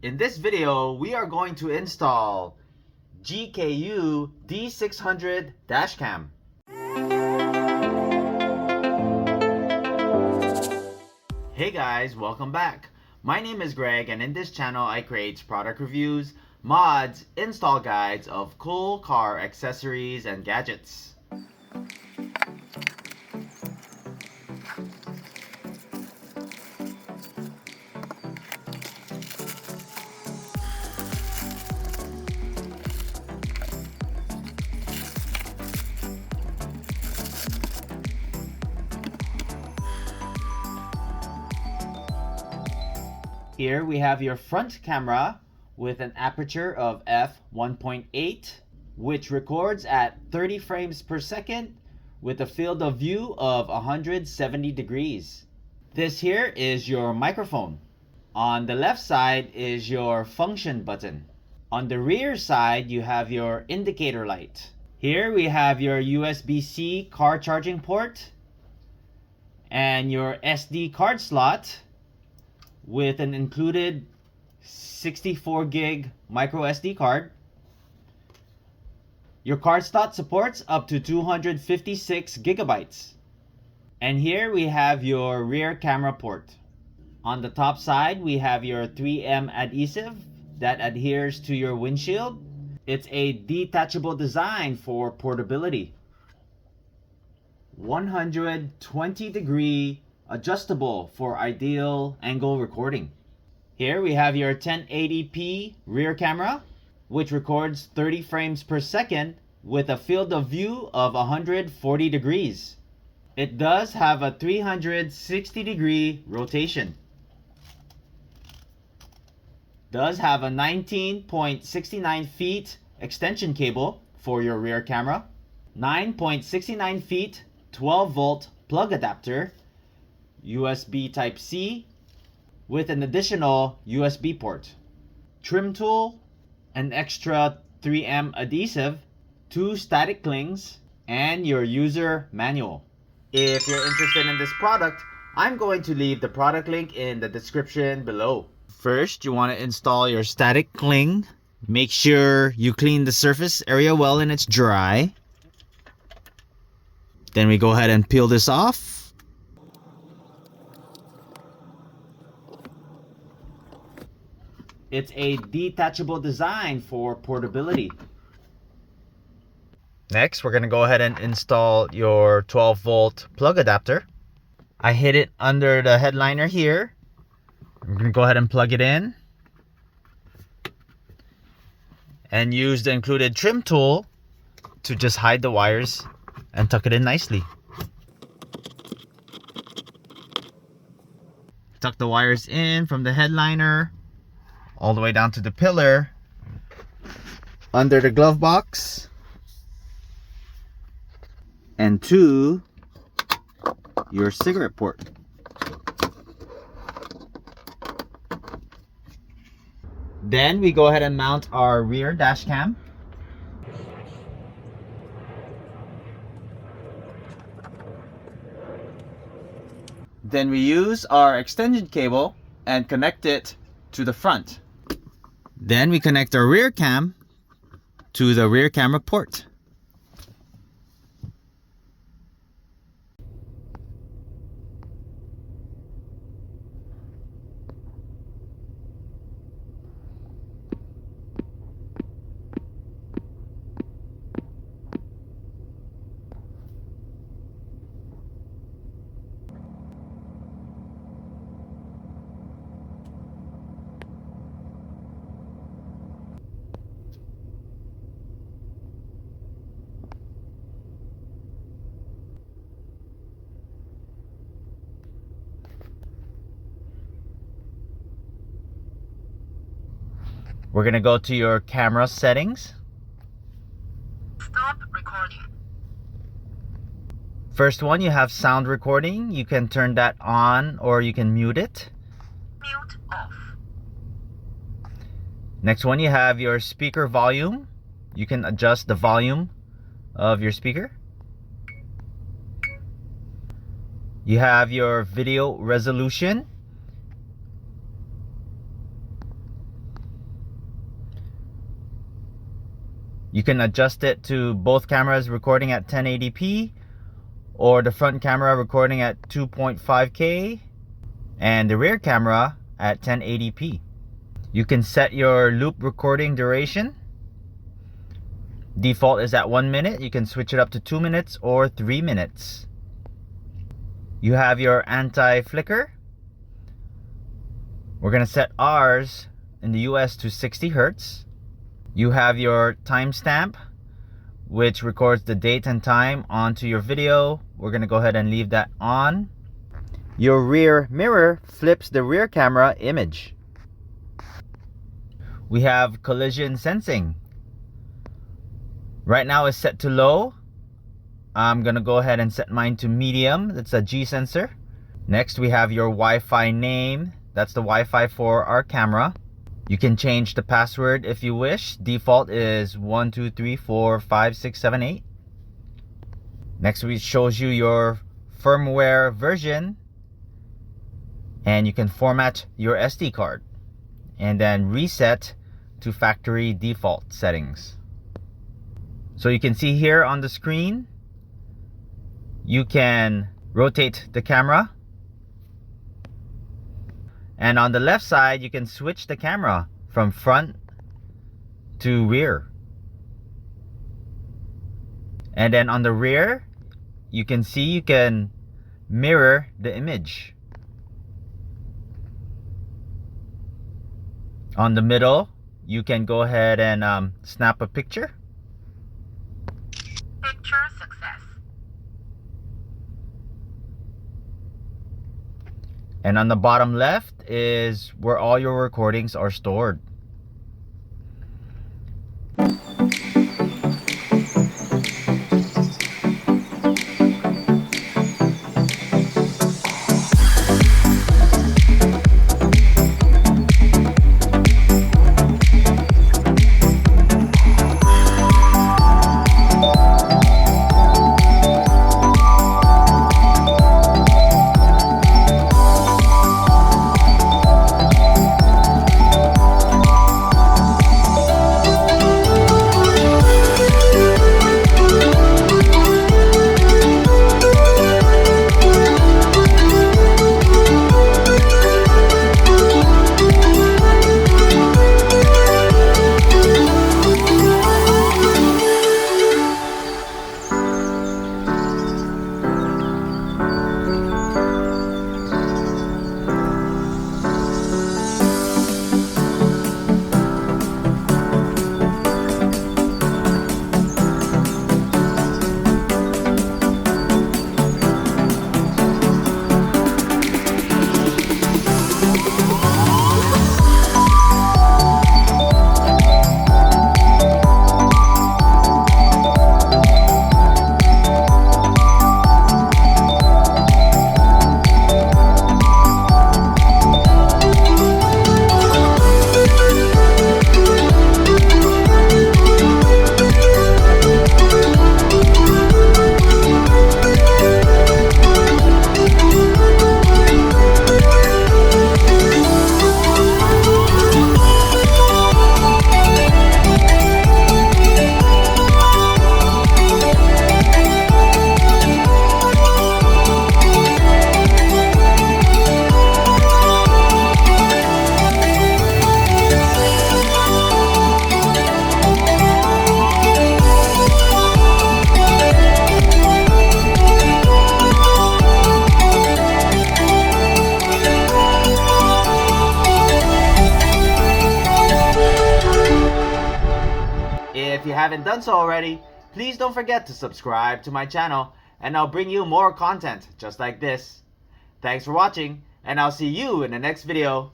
In this video, we are going to install GKU D600 Dashcam. Hey guys, welcome back. My name is Greg, and in this channel I create product reviews, mods, install guides of cool car accessories and gadgets. Here we have your front camera with an aperture of f1.8, which records at 30 frames per second with a field of view of 170 degrees. This here is your microphone. On the left side is your function button. On the rear side, you have your indicator light. Here we have your USB-C car charging port and your SD card slot with an included 64 gig micro SD card. Your card slot supports up to 256 gigabytes. And here we have your rear camera port. On the top side, we have your 3M adhesive that adheres to your windshield. It's a detachable design for portability. 120-degree adjustable for ideal angle recording. Here we have your 1080p rear camera, which records 30 frames per second with a field of view of 140 degrees. It does have a 360-degree rotation. Does have a 19.69 feet extension cable for your rear camera, 9.69 feet 12-volt plug adapter, USB Type-C with an additional USB port, trim tool, an extra 3M adhesive, 2 static clings, and your user manual. If you're interested in this product, I'm going to leave the product link in the description below. First, you want to install your static cling. Make sure you clean the surface area well and it's dry. Then we go ahead and peel this off. It's a detachable design for portability. Next, we're going to go ahead and install your 12-volt plug adapter. I hid it under the headliner here. I'm going to go ahead and plug it in. And use the included trim tool to just hide the wires and tuck it in nicely. Tuck the wires in from the headliner all the way down to the pillar, under the glove box, and to your cigarette port. Then we go ahead and mount our rear dash cam. Then we use our extension cable and connect it to the front. Then we connect our rear cam to the rear camera port. We're going to go to your camera settings. Stop recording. First one, you have sound recording. You can turn that on or you can mute it. Mute off. Next one, you have your speaker volume. You can adjust the volume of your speaker. You have your video resolution. You can adjust it to both cameras recording at 1080p or the front camera recording at 2.5K and the rear camera at 1080p. You can set your loop recording duration. Default is at 1 minute. You can switch it up to 2 minutes or 3 minutes. You have your anti-flicker. We're going to set ours in the US to 60 Hertz. You have your timestamp, which records the date and time onto your video. We're going to go ahead and leave that on. Your rear mirror flips the rear camera image. We have collision sensing. Right now it's set to low. I'm going to go ahead and set mine to medium. That's a G sensor. Next we have your Wi-Fi name. That's the Wi-Fi for our camera. You can change the password if you wish. Default is 12345678. Next it shows you your firmware version, and you can format your SD card and then reset to factory default settings. So you can see here on the screen, you can rotate the camera, and on the left side you can switch the camera from front to rear, and then on the rear you can see you can mirror the image. On the middle you can go ahead and snap a picture. Picture success. And on the bottom left is where all your recordings are stored. If you haven't done so already, please don't forget to subscribe to my channel, and I'll bring you more content just like this. Thanks for watching, and I'll see you in the next video.